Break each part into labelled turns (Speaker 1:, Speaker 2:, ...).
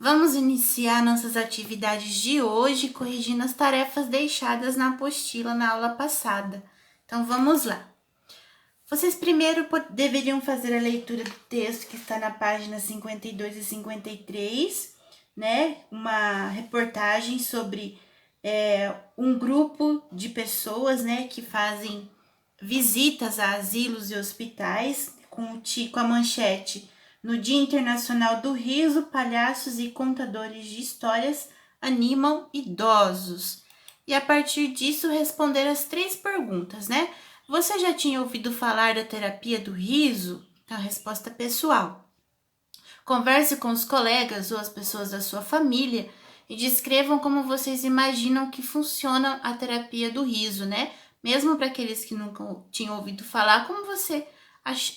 Speaker 1: Vamos iniciar nossas atividades de hoje corrigindo as tarefas deixadas na apostila na aula passada. Então vamos lá. Vocês primeiro deveriam fazer a leitura do texto que está na página 52 e 53, né? Uma reportagem sobre um grupo de pessoas, né, que fazem visitas a asilos e hospitais com a manchete: no Dia Internacional do Riso, palhaços e contadores de histórias animam idosos. E a partir disso responder as 3 perguntas, né? Você já tinha ouvido falar da terapia do riso? Então, a resposta pessoal. Converse com os colegas ou as pessoas da sua família e descrevam como vocês imaginam que funciona a terapia do riso, né? Mesmo para aqueles que nunca tinham ouvido falar, como você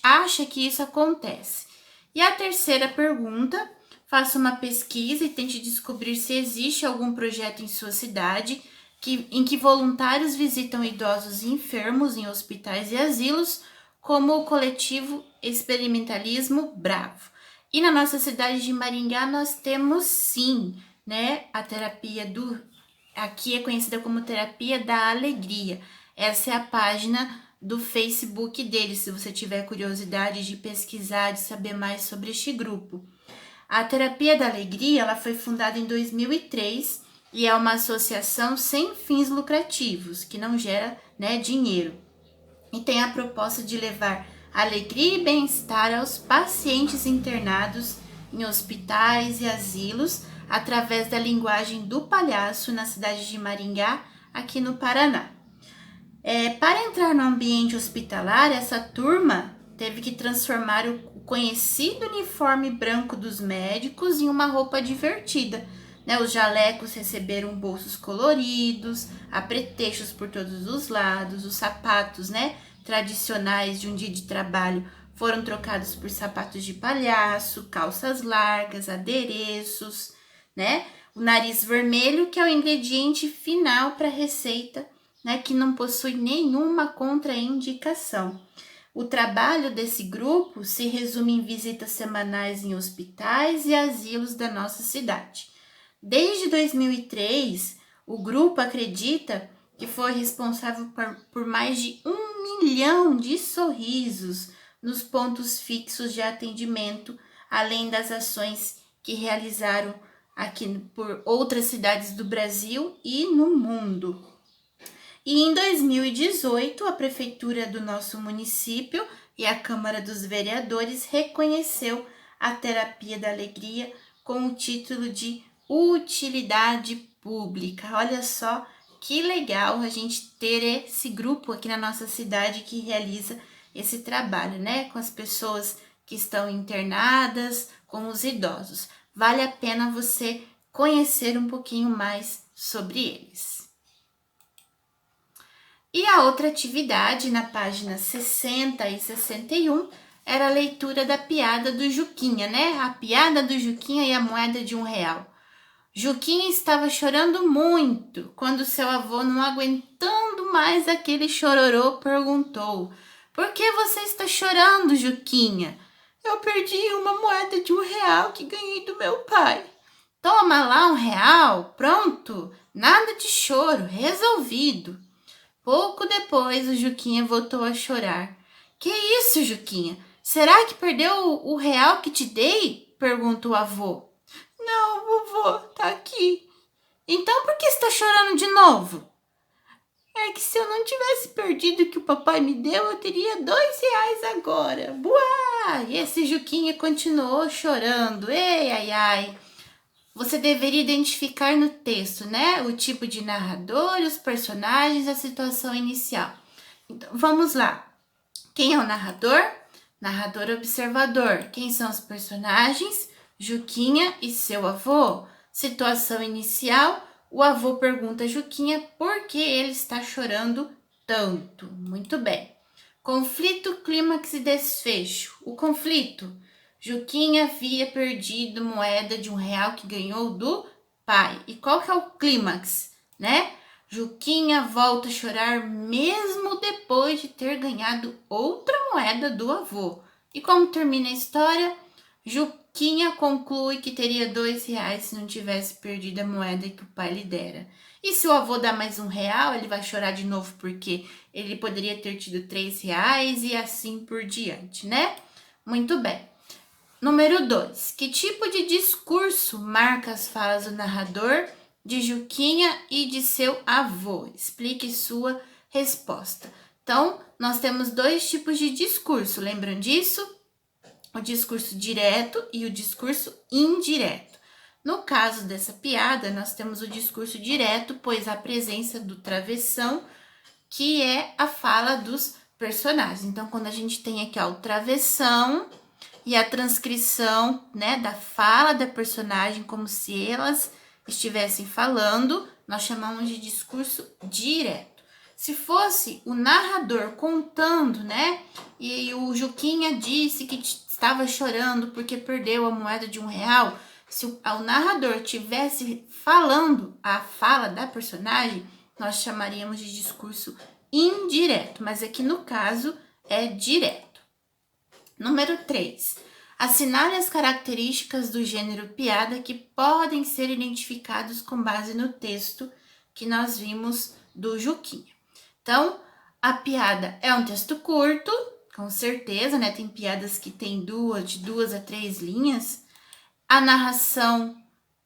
Speaker 1: acha que isso acontece? E a terceira pergunta, faça uma pesquisa e tente descobrir se existe algum projeto em sua cidade em que voluntários visitam idosos e enfermos em hospitais e asilos, como o coletivo Experimentalismo Bravo. E na nossa cidade de Maringá nós temos sim, né, a terapia aqui é conhecida como terapia da alegria. Essa é a página do Facebook deles, se você tiver curiosidade de pesquisar, de saber mais sobre este grupo. A Terapia da Alegria, ela foi fundada em 2003 e é uma associação sem fins lucrativos, que não gera, né, dinheiro. E tem a proposta de levar alegria e bem-estar aos pacientes internados em hospitais e asilos através da linguagem do palhaço na cidade de Maringá, aqui no Paraná. Para entrar no ambiente hospitalar, essa turma teve que transformar o conhecido uniforme branco dos médicos em uma roupa divertida. Né? Os jalecos receberam bolsos coloridos, apetrechos por todos os lados, os sapatos, né, tradicionais de um dia de trabalho foram trocados por sapatos de palhaço, calças largas, adereços, né? O nariz vermelho, que é o ingrediente final para a receita, né, que não possui nenhuma contraindicação. O trabalho desse grupo se resume em visitas semanais em hospitais e asilos da nossa cidade. Desde 2003, o grupo acredita que foi responsável por mais de 1 milhão de sorrisos nos pontos fixos de atendimento, além das ações que realizaram aqui por outras cidades do Brasil e no mundo. E em 2018, a prefeitura do nosso município e a Câmara dos Vereadores reconheceu a terapia da alegria com o título de utilidade pública. Olha só que legal a gente ter esse grupo aqui na nossa cidade que realiza esse trabalho, né? Com as pessoas que estão internadas, com os idosos. Vale a pena você conhecer um pouquinho mais sobre eles. E a outra atividade, na página 60 e 61, era a leitura da piada do Juquinha, né? A piada do Juquinha e a moeda de R$1. Juquinha estava chorando muito quando seu avô, não aguentando mais aquele chororô, perguntou: por que você está chorando, Juquinha? Eu perdi uma moeda de R$1 que ganhei do meu pai. Toma lá R$1, pronto, nada de choro, resolvido. Pouco depois, o Juquinha voltou a chorar. Que isso, Juquinha? Será que perdeu o R$1 que te dei? Perguntou o avô. Não, vovô, tá aqui. Então por que está chorando de novo? É que se eu não tivesse perdido o que o papai me deu, eu teria R$2 agora. Buá! E esse Juquinha continuou chorando. Ei, ai, ai. Você deveria identificar no texto, né? O tipo de narrador, os personagens, a situação inicial. Então, vamos lá. Quem é o narrador? Narrador observador. Quem são os personagens? Juquinha e seu avô. Situação inicial. O avô pergunta a Juquinha por que ele está chorando tanto. Muito bem. Conflito, clímax e desfecho. O conflito. Juquinha havia perdido moeda de R$1 que ganhou do pai. E qual que é o clímax, né? Juquinha volta a chorar mesmo depois de ter ganhado outra moeda do avô. E como termina a história? Juquinha conclui que teria R$2 se não tivesse perdido a moeda que o pai lhe dera. E se o avô dá mais R$1, ele vai chorar de novo porque ele poderia ter tido R$3 e assim por diante, né? Muito bem. Número 2. Que tipo de discurso marca as falas do narrador, de Juquinha e de seu avô? Explique sua resposta. Então, nós temos 2 tipos de discurso, lembram disso? O discurso direto e o discurso indireto. No caso dessa piada, nós temos o discurso direto, pois a presença do travessão, que é a fala dos personagens. Então, quando a gente tem aqui ó, o travessão e a transcrição, né, da fala da personagem, como se elas estivessem falando, nós chamamos de discurso direto. Se fosse o narrador contando, né, e o Juquinha disse que estava chorando porque perdeu a moeda de R$1, se o narrador tivesse falando a fala da personagem, nós chamaríamos de discurso indireto, mas aqui no caso é direto. Número 3. Assinale as características do gênero piada que podem ser identificados com base no texto que nós vimos do Juquinha. Então, a piada é um texto curto, com certeza, né? Tem piadas que tem de 2 a 3 linhas. A narração,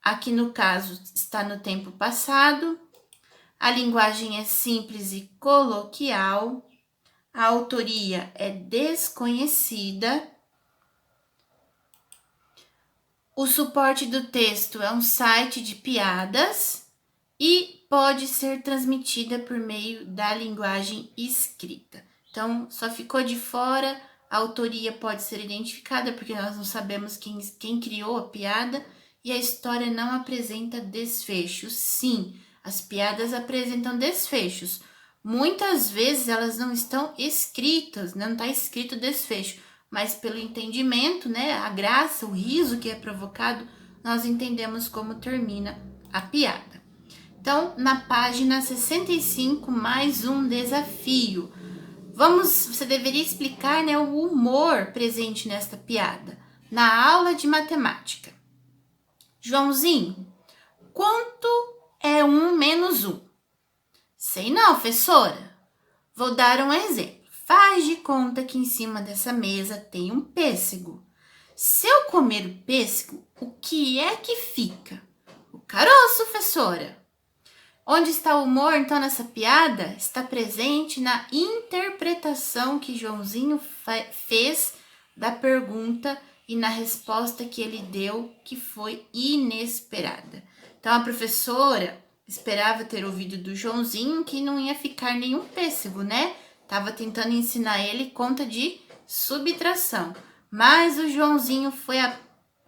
Speaker 1: aqui no caso, está no tempo passado. A linguagem é simples e coloquial. A autoria é desconhecida. O suporte do texto é um site de piadas e pode ser transmitida por meio da linguagem escrita. Então, só ficou de fora, a autoria pode ser identificada porque nós não sabemos quem criou a piada e a história não apresenta desfechos. Sim, as piadas apresentam desfechos. Muitas vezes elas não estão escritas, não está escrito desfecho, mas pelo entendimento, né, a graça, o riso que é provocado, nós entendemos como termina a piada. Então, na página 65, mais um desafio. Você deveria explicar, né, o humor presente nesta piada. Na aula de matemática. Joãozinho, quanto é 1 menos 1? Sei não, professora. Vou dar um exemplo. Faz de conta que em cima dessa mesa tem um pêssego. Se eu comer o pêssego, o que é que fica? O caroço, professora. Onde está o humor, então, nessa piada? Está presente na interpretação que Joãozinho fez da pergunta e na resposta que ele deu, que foi inesperada. Então, a professora esperava ter ouvido do Joãozinho que não ia ficar nenhum pêssego, né? Tava tentando ensinar ele conta de subtração. Mas o Joãozinho foi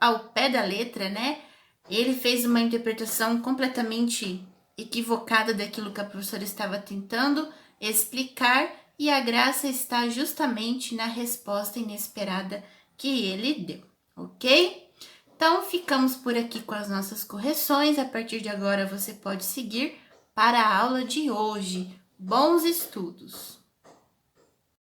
Speaker 1: ao pé da letra, né? Ele fez uma interpretação completamente equivocada daquilo que a professora estava tentando explicar e a graça está justamente na resposta inesperada que ele deu, ok? Então, ficamos por aqui com as nossas correções. A partir de agora, você pode seguir para a aula de hoje. Bons estudos!